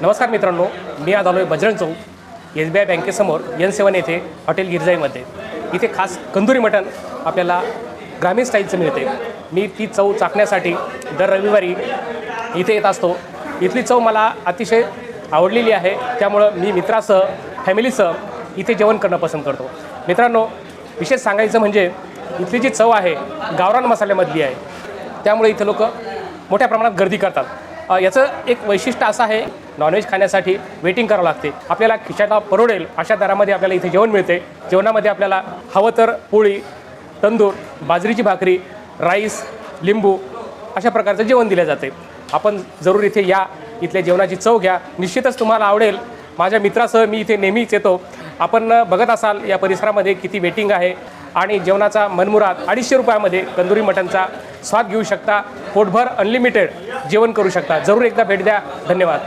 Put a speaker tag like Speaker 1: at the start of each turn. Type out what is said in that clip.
Speaker 1: नमस्कार मित्रांनो, मी आज आलो आहे बजरंग चौक SBI बँकेसमोर N7 येथे हॉटेल गिरजाईमध्ये. इथे खास कंदुरी मटण आपल्याला ग्रामीण स्टाईलचं मिळते. मी ती चव चाखण्यासाठी दर रविवारी इथे येत असतो. इथली चव मला अतिशय आवडलेली आहे, त्यामुळं मी मित्रासह फॅमिलीसह इथे जेवण करणं पसंत करतो. मित्रांनो, विशेष सांगायचं म्हणजे इथली जी चव आहे गावरान मसाल्यामधली आहे, त्यामुळे इथे लोक मोठ्या प्रमाणात गर्दी करतात. याचं एक वैशिष्ट्य असं आहे, नॉनव्हेज खाण्यासाठी वेटिंग करावं लागते. आपल्याला खिशाला परवडेल अशा दरामध्ये आपल्याला इथे जेवण मिळते. जेवणामध्ये आपल्याला हवं तर पोळी, तंदूर, बाजरीची भाकरी, राईस, लिंबू अशा प्रकारचं जेवण दिले जाते. आपण जरूर इथे या, इथल्या जेवणाची चव घ्या, निश्चितच तुम्हाला आवडेल. माझ्या मित्रासह मी इथे नेहमीच येतो. आपण बघत असाल या परिसरामध्ये किती वेटिंग आहे आणि जेवणाचा मनमुराद 250 रुपयामध्ये तंदुरी मटणचा स्वाद घेऊ शकता. पोटभर अनलिमिटेड जेवण करू शकता. जरूर एकदा भेट द्या. धन्यवाद.